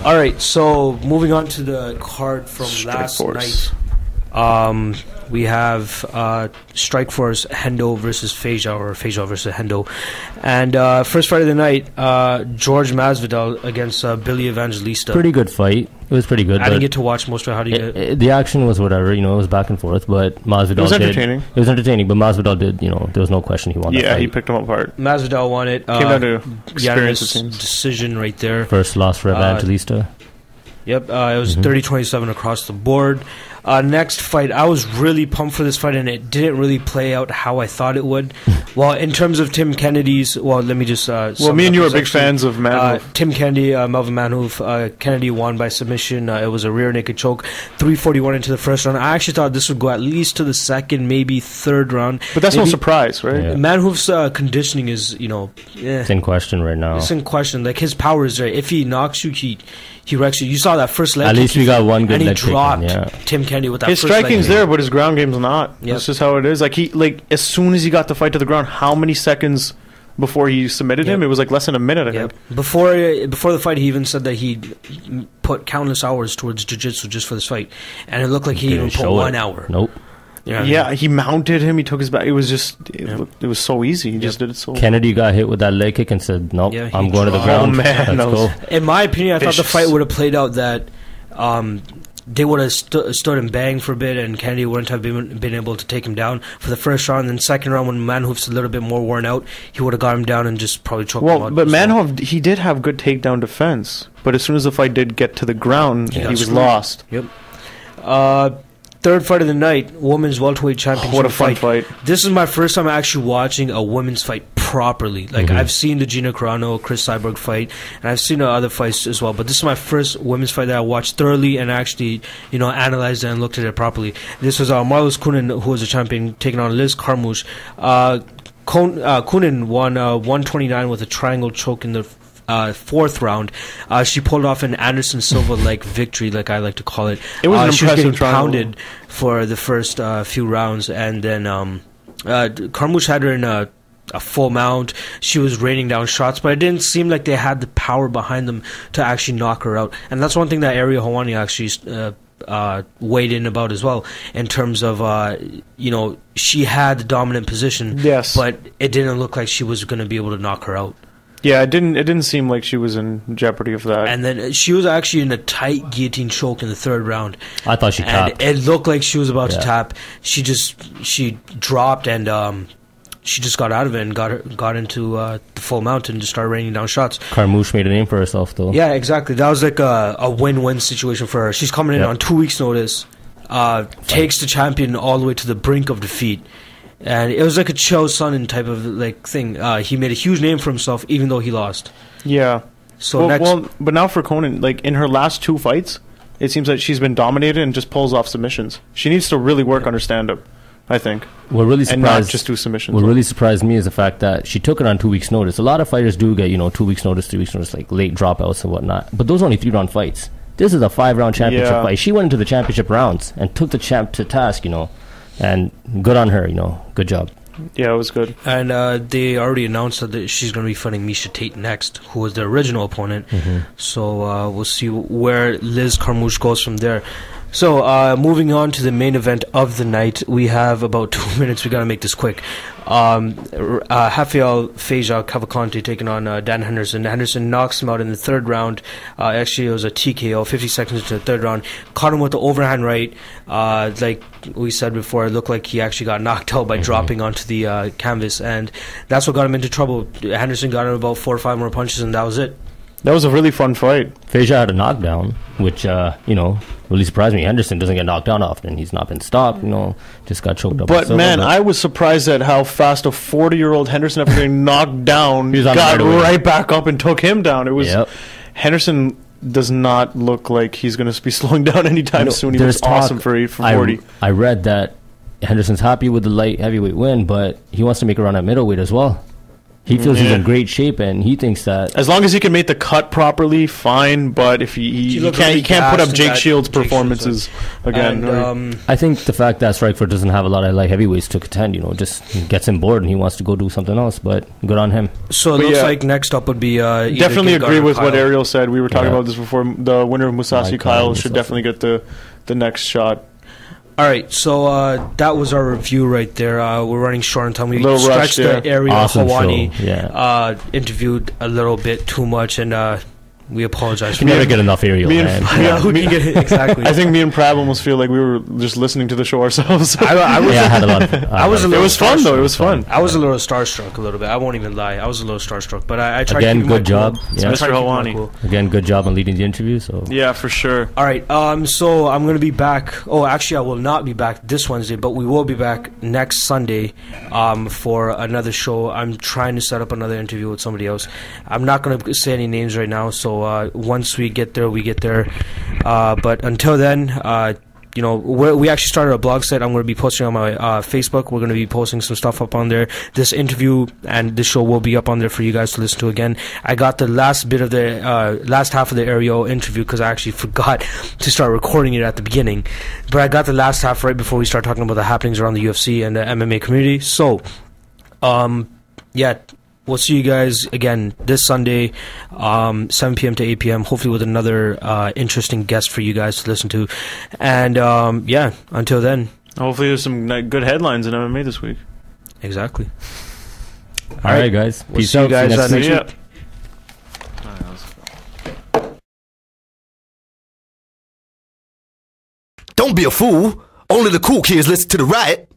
All right, so moving on to the card from last night. We have Strikeforce Hendo versus Feja, or Feja versus Hendo. And first fight of the night, George Masvidal against Billy Evangelista. Pretty good fight. It was pretty good. I didn't get to watch most of it. How do you get the action was whatever, it was back and forth, but Masvidal It was entertaining. It was entertaining, but Masvidal did, there was no question he won that fight. Yeah, he picked him apart. Masvidal won it. Came down to experience, it seems. Decision right there. First loss for Evangelista. Yep, it was 30-27 across the board. Next fight, I was really pumped for this fight, and it didn't really play out how I thought it would. Well, in terms of Tim Kennedy's, let me just... me and you are big fans of Manhoef. Tim Kennedy, Melvin Manhoef. Kennedy won by submission. It was a rear naked choke. 3:41 into the first round. I actually thought this would go at least to the second, maybe third round. But that's no surprise, right? Yeah. Manhoef's conditioning is, it's in question right now. It's in question. Like, his power is there. If he knocks you, he wrecks you. You saw that first leg kick. At least we got one good leg kick. And he dropped Tim Kennedy with that his first leg striking's kick. there, but his ground game's not. Yep. That's just how it is. As soon as he got the fight to the ground, how many seconds before he submitted him? It was like less than a minute, I think. Before the fight, he even said that he put countless hours towards jiu-jitsu just for this fight. And it looked like he even put 1 hour. Nope. Yeah, he mounted him. He took his back. It was just, it was so easy. He just did it so. Kennedy got hit with that leg kick and said, "Nope, I'm going to the ground." Oh man, let's go. In my opinion, I thought the fight would have played out that they would have stood and banged for a bit, and Kennedy wouldn't have been able to take him down for the first round. And then second round, when Manhoef's a little bit more worn out, he would have got him down and just probably choked him out. But Manhoef, he did have good takedown defense. But as soon as the fight did get to the ground, he was lost. Yep. Third fight of the night, women's welterweight championship. What a fun fight. This is my first time actually watching a women's fight properly. Like, I've seen the Gina Carano, Chris Cyborg fight, and I've seen other fights as well. But this is my first women's fight that I watched thoroughly and actually, analyzed it and looked at it properly. This was Marlos Kunin, who was a champion, taking on Liz Carmouche. Kunin won 129 with a triangle choke in the fourth round. She pulled off an Anderson Silva-like victory, like I like to call it. It was an she was impressive getting pounded for the first few rounds, and then Carmouche had her in a full mount. She was raining down shots, but it didn't seem like they had the power behind them to actually knock her out. And that's one thing that Ariel Helwani actually weighed in about as well, in terms of she had the dominant position, but it didn't look like she was going to be able to knock her out. Yeah, it didn't seem like she was in jeopardy of that. And then she was actually in a tight guillotine choke in the third round. I thought she tapped. It looked like she was about to tap. She dropped, and she just got out of it and got into the full mount and just started raining down shots. Carmouche made a name for herself, though. Yeah, exactly. That was like a win-win situation for her. She's coming in on 2 weeks' notice, takes the champion all the way to the brink of defeat. And it was like a Chael Sonnen type of thing. He made a huge name for himself, even though he lost. Yeah. So but now for Conan, in her last two fights, it seems like she's been dominated and just pulls off submissions. She needs to really work on her stand-up, I think. What really surprised, and not just do submissions. What really surprised me is the fact that she took it on 2 weeks' notice. A lot of fighters do get 2 weeks' notice, 3 weeks' notice, like late dropouts and whatnot. But those are only 3-round fights. This is a 5-round championship fight. She went into the championship rounds and took the champ to task, and good on her, good job. Yeah, it was good. And they already announced that she's going to be fighting Miesha Tate next, who was the original opponent. So we'll see where Liz Carmouche goes from there. So moving on to the main event of the night, we have about 2 minutes. We got to make this quick. Rafael Feja Cavalcante taking on Dan Henderson. Henderson knocks him out in the third round. Actually, it was a TKO, 50 seconds into the third round. Caught him with the overhand right. Like we said before, it looked like he actually got knocked out by dropping onto the canvas, and that's what got him into trouble. Henderson got him about 4 or 5 more punches, and that was it. That was a really fun fight. Feja had a knockdown, which, really surprised me. Henderson doesn't get knocked down often. He's not been stopped, just got choked up. But, man, I was surprised at how fast a 40-year-old Henderson, after getting knocked down, got right back up and took him down. It was Henderson does not look like he's going to be slowing down anytime soon. He was awesome for 40. I read that Henderson's happy with the light heavyweight win, but he wants to make a run at middleweight as well. He feels he's in great shape, and he thinks that as long as he can make the cut properly, fine. But if he can't put up Jake Shields' performances again. And, I think the fact that Strikeforce doesn't have a lot of light heavyweights to contend, just gets him bored and he wants to go do something else. But good on him. So it looks like next up would be definitely agree with what Ariel said. We were talking about this before. The winner of Musashi Kyle should definitely get the next shot. All right, so that was our review right there. We're running short on time. We stretched the Ariel awesome Helwani interviewed a little bit too much, and we apologize. You never get enough Ariel, man. Exactly. I think me and Prab almost feel like we were just listening to the show ourselves. I had a lot of fun. It was fun, though. It was fun. I was a little starstruck a little bit. I won't even lie. I was a little starstruck, but I tried to keep good job. Cool. Yeah. Mr. Helwani. Cool. Again, good job on leading the interview. So yeah, for sure. All right. So I'm going to be back. Oh, actually, I will not be back this Wednesday, but we will be back next Sunday for another show. I'm trying to set up another interview with somebody else. I'm not going to say any names right now, so once we get there, we get there. But until then, we actually started a blog site. I'm going to be posting on my Facebook. We're going to be posting some stuff up on there. This interview and this show will be up on there for you guys to listen to again. I got the last bit of the last half of the Ariel interview because I actually forgot to start recording it at the beginning. But I got the last half right before we start talking about the happenings around the UFC and the MMA community. So, we'll see you guys again this Sunday, 7 p.m. to 8 p.m., hopefully with another interesting guest for you guys to listen to. And, until then. Hopefully there's some good headlines in MMA this week. Exactly. All right, guys. Peace out. Guys next week. Don't be a fool. Only the cool kids listen to the riot.